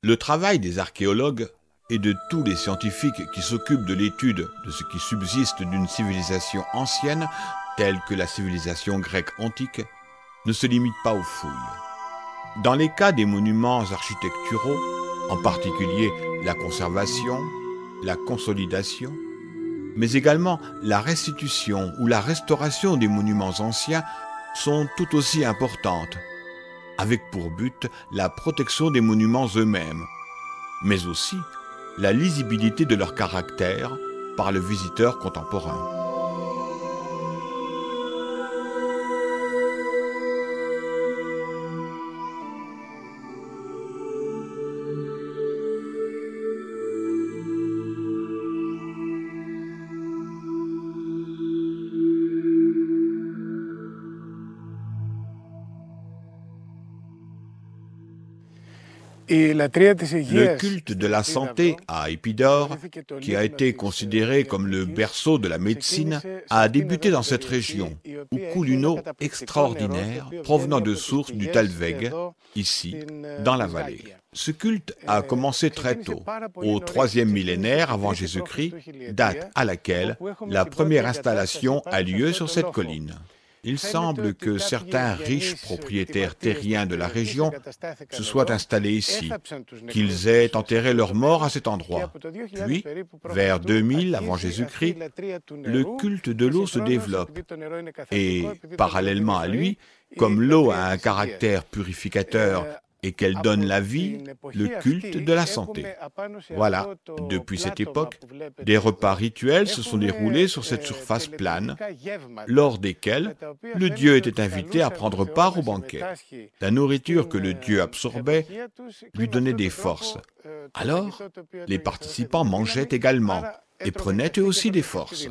Le travail des archéologues et de tous les scientifiques qui s'occupent de l'étude de ce qui subsiste d'une civilisation ancienne, telle que la civilisation grecque antique, ne se limite pas aux fouilles. Dans les cas des monuments architecturaux, en particulier la conservation, la consolidation, mais également la restitution ou la restauration des monuments anciens sont tout aussi importantes, avec pour but la protection des monuments eux-mêmes, mais aussi la lisibilité de leur caractère par le visiteur contemporain. Le culte de la santé à Épidore, qui a été considéré comme le berceau de la médecine, a débuté dans cette région, où coule une eau extraordinaire provenant de sources du Talweg, ici, dans la vallée. Ce culte a commencé très tôt, au IIIe millénaire avant Jésus-Christ, date à laquelle la première installation a lieu sur cette colline. Il semble que certains riches propriétaires terriens de la région se soient installés ici, qu'ils aient enterré leurs morts à cet endroit. Puis, vers 2000 avant Jésus-Christ, le culte de l'eau se développe et, parallèlement à lui, comme l'eau a un caractère purificateur et qu'elle donne la vie, le culte de la santé. Voilà, depuis cette époque, des repas rituels se sont déroulés sur cette surface plane, lors desquels le dieu était invité à prendre part au banquet. La nourriture que le dieu absorbait lui donnait des forces. Alors, les participants mangeaient également et prenaient eux aussi des forces.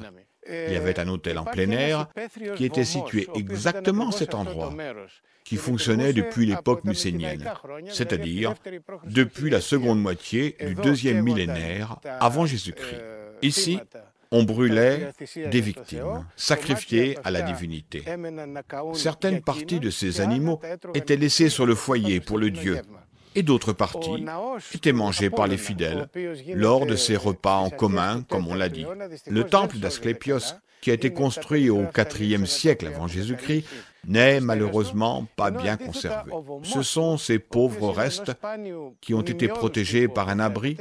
Il y avait un hôtel en plein air qui était situé exactement à cet endroit, qui fonctionnait depuis l'époque mycénienne, c'est-à-dire depuis la seconde moitié du deuxième millénaire avant Jésus-Christ. Ici, on brûlait des victimes, sacrifiées à la divinité. Certaines parties de ces animaux étaient laissées sur le foyer pour le dieu, et d'autres parties étaient mangées par les fidèles lors de ces repas en commun, comme on l'a dit. Le temple d'Asclépios, qui a été construit au IVe siècle avant Jésus-Christ, n'est malheureusement pas bien conservé. Ce sont ces pauvres restes qui ont été protégés par un abri,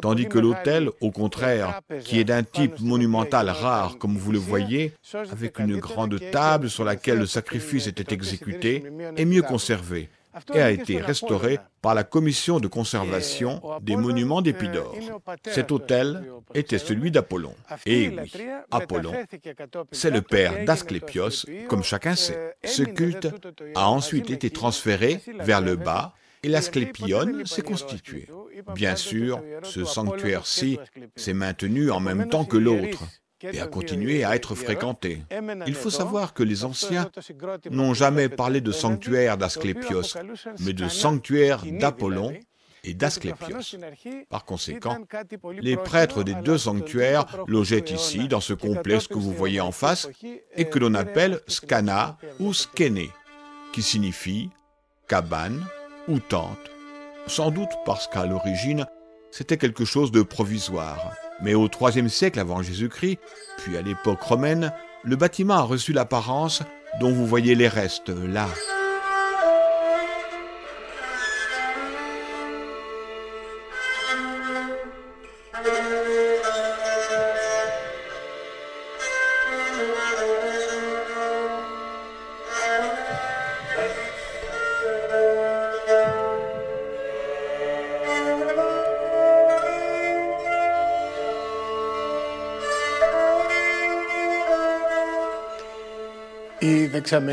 tandis que l'autel, au contraire, qui est d'un type monumental rare, comme vous le voyez, avec une grande table sur laquelle le sacrifice était exécuté, est mieux conservé et a été restauré par la commission de conservation des monuments d'Épidore. Cet autel était celui d'Apollon. Et oui, Apollon, c'est le père d'Asclépios, comme chacun sait. Ce culte a ensuite été transféré vers le bas et l'Asclépion s'est constitué. Bien sûr, ce sanctuaire-ci s'est maintenu en même temps que l'autre et a continué à être fréquenté. Il faut savoir que les anciens n'ont jamais parlé de sanctuaire d'Asclépios, mais de sanctuaire d'Apollon et d'Asclépios. Par conséquent, les prêtres des deux sanctuaires logeaient ici, dans ce complexe que vous voyez en face, et que l'on appelle Skana ou Skéné, qui signifie cabane ou tente, sans doute parce qu'à l'origine, c'était quelque chose de provisoire. Mais au IIIe siècle avant Jésus-Christ, puis à l'époque romaine, le bâtiment a reçu l'apparence dont vous voyez les restes là.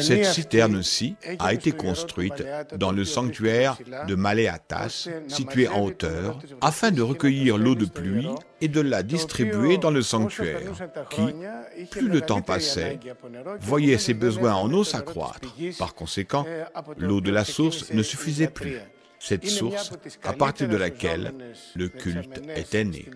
Cette citerne-ci a été construite dans le sanctuaire de Maléatas, situé en hauteur, afin de recueillir l'eau de pluie et de la distribuer dans le sanctuaire, qui, plus le temps passait, voyait ses besoins en eau s'accroître. Par conséquent, l'eau de la source ne suffisait plus. cette source à partir de laquelle le culte était né.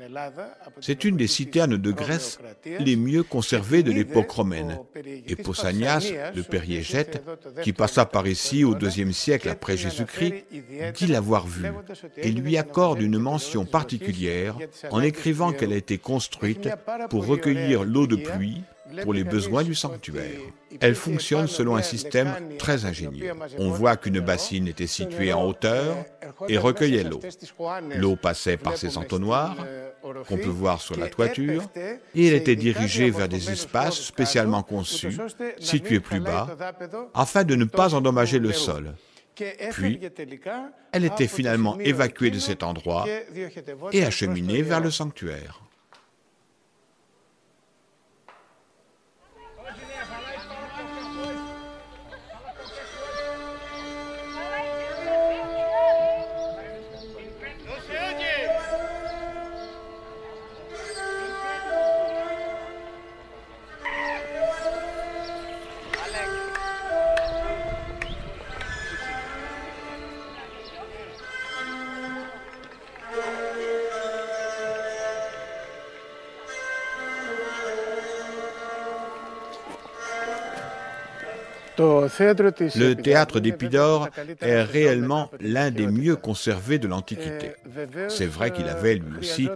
C'est une des citernes de Grèce les mieux conservées de l'époque romaine. Et Pausanias, le périégète, qui passa par ici au IIe siècle après Jésus-Christ, dit l'avoir vue et lui accorde une mention particulière en écrivant qu'elle a été construite pour recueillir l'eau de pluie pour les besoins du sanctuaire. Elle fonctionne selon un système très ingénieux. On voit qu'une bassine était située en hauteur et recueillait l'eau. L'eau passait par ces entonnoirs, qu'on peut voir sur la toiture, et elle était dirigée vers des espaces spécialement conçus, situés plus bas, afin de ne pas endommager le sol. Puis, elle était finalement évacuée de cet endroit et acheminée vers le sanctuaire. Le théâtre d'Épidore est réellement l'un des mieux conservés de l'Antiquité. C'est vrai qu'il avait lui aussi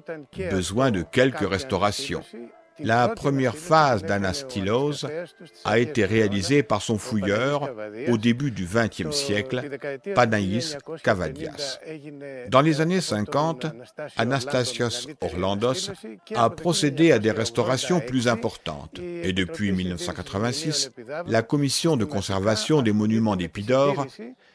besoin de quelques restaurations. La première phase d'Anastylose a été réalisée par son fouilleur au début du XXe siècle, Panaïs Kavadias. Dans les années 50, Anastasios Orlandos a procédé à des restaurations plus importantes. Et depuis 1986, la Commission de conservation des monuments d'Épidore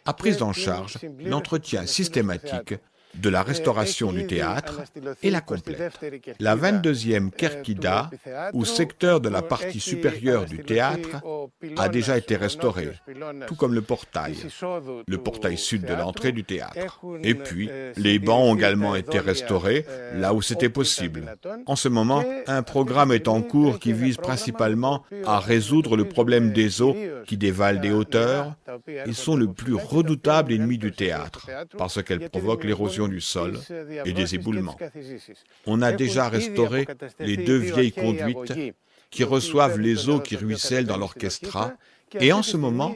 a pris en charge l'entretien systématique de la restauration du théâtre et la complète. La 22e Kerkida, ou secteur de la partie supérieure du théâtre, a déjà été restaurée, tout comme le portail sud de l'entrée du théâtre. Et puis, les bancs ont également été restaurés, là où c'était possible. En ce moment, un programme est en cours qui vise principalement à résoudre le problème des eaux qui dévalent des hauteurs et sont le plus redoutable ennemi du théâtre, parce qu'elles provoquent l'érosion du sol et des éboulements. On a déjà restauré les 2 vieilles conduites qui reçoivent les eaux qui ruissellent dans l'orchestra, et en ce moment,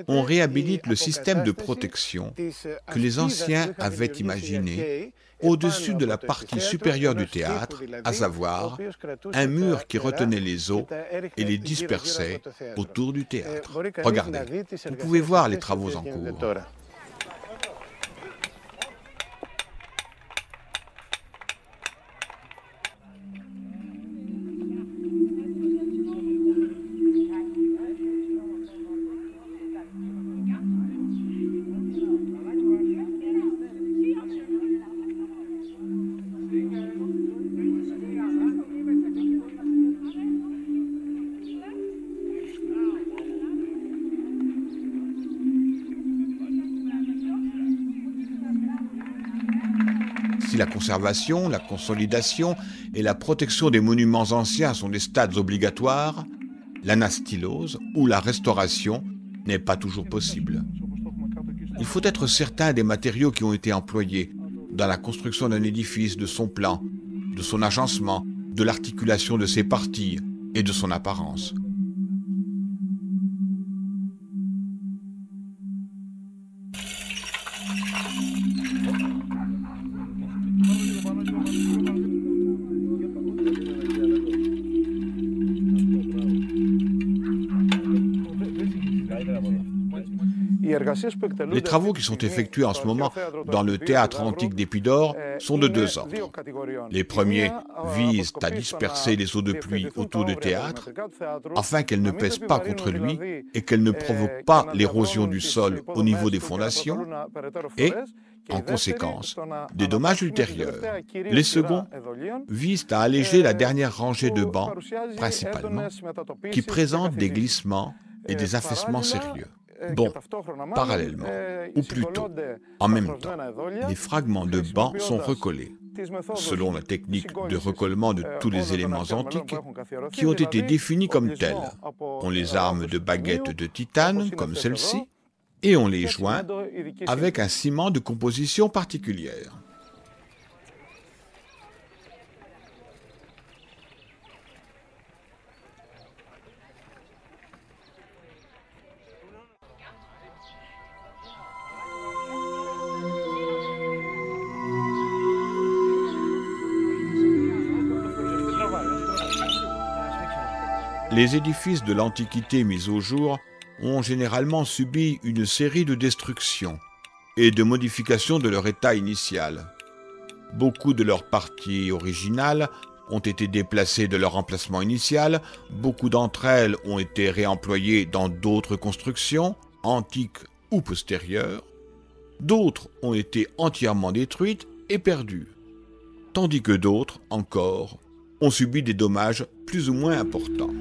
on réhabilite le système de protection que les anciens avaient imaginé au-dessus de la partie supérieure du théâtre, à savoir un mur qui retenait les eaux et les dispersait autour du théâtre. Regardez, vous pouvez voir les travaux en cours. Si la conservation, la consolidation et la protection des monuments anciens sont des stades obligatoires, l'anastylose ou la restauration n'est pas toujours possible. Il faut être certain des matériaux qui ont été employés dans la construction d'un édifice, de son plan, de son agencement, de l'articulation de ses parties et de son apparence. Les travaux qui sont effectués en ce moment dans le théâtre antique d'Épidore sont de 2 ordres. Les premiers visent à disperser les eaux de pluie autour du théâtre afin qu'elles ne pèsent pas contre lui et qu'elles ne provoquent pas l'érosion du sol au niveau des fondations et, en conséquence, des dommages ultérieurs. Les seconds visent à alléger la dernière rangée de bancs, principalement, qui présentent des glissements et des affaissements sérieux. Bon, parallèlement, ou plutôt, en même temps, les fragments de bancs sont recollés, selon la technique de recollement de tous les éléments antiques, qui ont été définis comme tels. On les arme de baguettes de titane, comme celle-ci, et on les joint avec un ciment de composition particulière. Les édifices de l'Antiquité mis au jour ont généralement subi une série de destructions et de modifications de leur état initial. Beaucoup de leurs parties originales ont été déplacées de leur emplacement initial, beaucoup d'entre elles ont été réemployées dans d'autres constructions, antiques ou postérieures, d'autres ont été entièrement détruites et perdues, tandis que d'autres, encore, ont subi des dommages plus ou moins importants.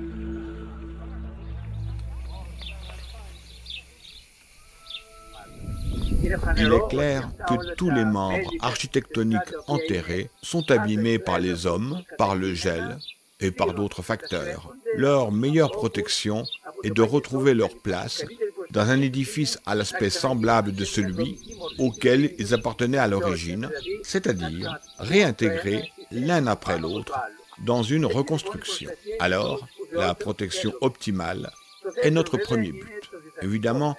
Il est clair que tous les membres architectoniques enterrés sont abîmés par les hommes, par le gel et par d'autres facteurs. Leur meilleure protection est de retrouver leur place dans un édifice à l'aspect semblable de celui auquel ils appartenaient à l'origine, c'est-à-dire réintégrer l'un après l'autre dans une reconstruction. Alors, la protection optimale est notre premier but. Évidemment,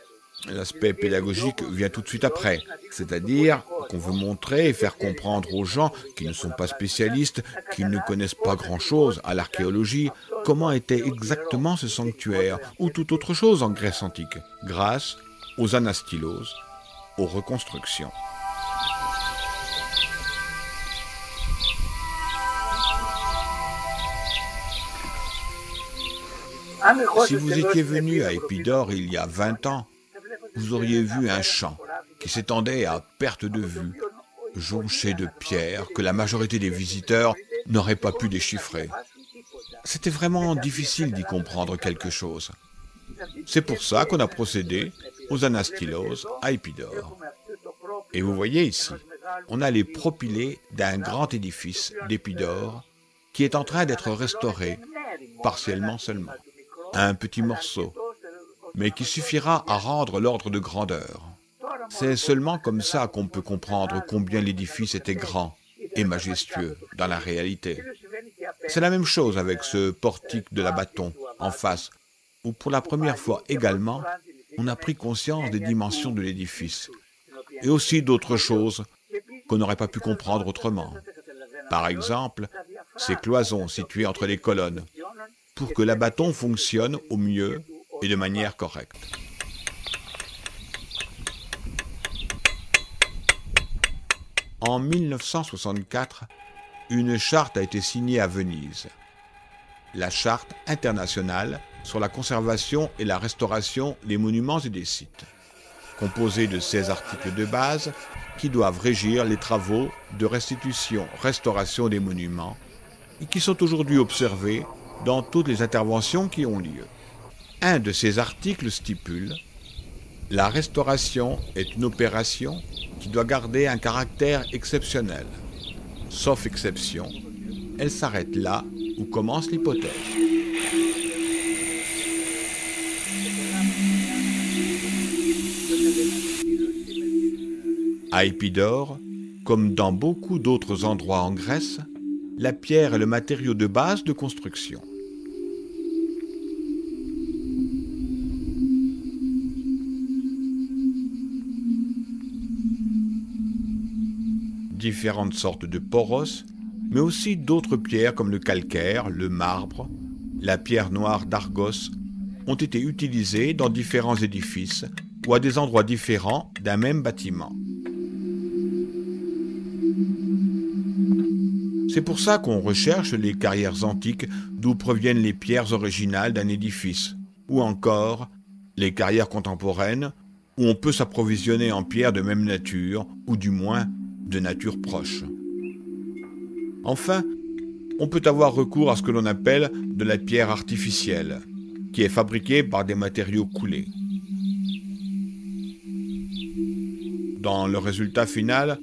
l'aspect pédagogique vient tout de suite après, c'est-à-dire qu'on veut montrer et faire comprendre aux gens qui ne sont pas spécialistes, qui ne connaissent pas grand-chose à l'archéologie, comment était exactement ce sanctuaire ou toute autre chose en Grèce antique, grâce aux anastylos, aux reconstructions. Si vous étiez venu à Épidore il y a 20 ans, vous auriez vu un champ qui s'étendait à perte de vue, jonché de pierres que la majorité des visiteurs n'auraient pas pu déchiffrer. C'était vraiment difficile d'y comprendre quelque chose. C'est pour ça qu'on a procédé aux anastylos à Épidore. Et vous voyez ici, on a les propylées d'un grand édifice d'Épidore qui est en train d'être restauré, partiellement seulement. Un petit morceau, mais qui suffira à rendre l'ordre de grandeur. C'est seulement comme ça qu'on peut comprendre combien l'édifice était grand et majestueux dans la réalité. C'est la même chose avec ce portique de la Bâton en face, où pour la première fois également, on a pris conscience des dimensions de l'édifice, et aussi d'autres choses qu'on n'aurait pas pu comprendre autrement. Par exemple, ces cloisons situées entre les colonnes, pour que la Bâton fonctionne au mieux et de manière correcte. En 1964, une charte a été signée à Venise, la Charte internationale sur la conservation et la restauration des monuments et des sites, composée de 16 articles de base qui doivent régir les travaux de restitution-restauration des monuments et qui sont aujourd'hui observés dans toutes les interventions qui ont lieu. Un de ces articles stipule « La restauration est une opération qui doit garder un caractère exceptionnel. Sauf exception, elle s'arrête là où commence l'hypothèse. » À Épidore, comme dans beaucoup d'autres endroits en Grèce, la pierre est le matériau de base de construction. Différentes sortes de poros, mais aussi d'autres pierres comme le calcaire, le marbre, la pierre noire d'Argos, ont été utilisées dans différents édifices ou à des endroits différents d'un même bâtiment. C'est pour ça qu'on recherche les carrières antiques d'où proviennent les pierres originales d'un édifice, ou encore les carrières contemporaines où on peut s'approvisionner en pierres de même nature, ou du moins de nature proche. Enfin, on peut avoir recours à ce que l'on appelle de la pierre artificielle, qui est fabriquée par des matériaux coulés. Dans le résultat final,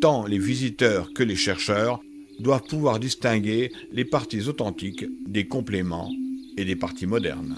tant les visiteurs que les chercheurs doivent pouvoir distinguer les parties authentiques des compléments et des parties modernes.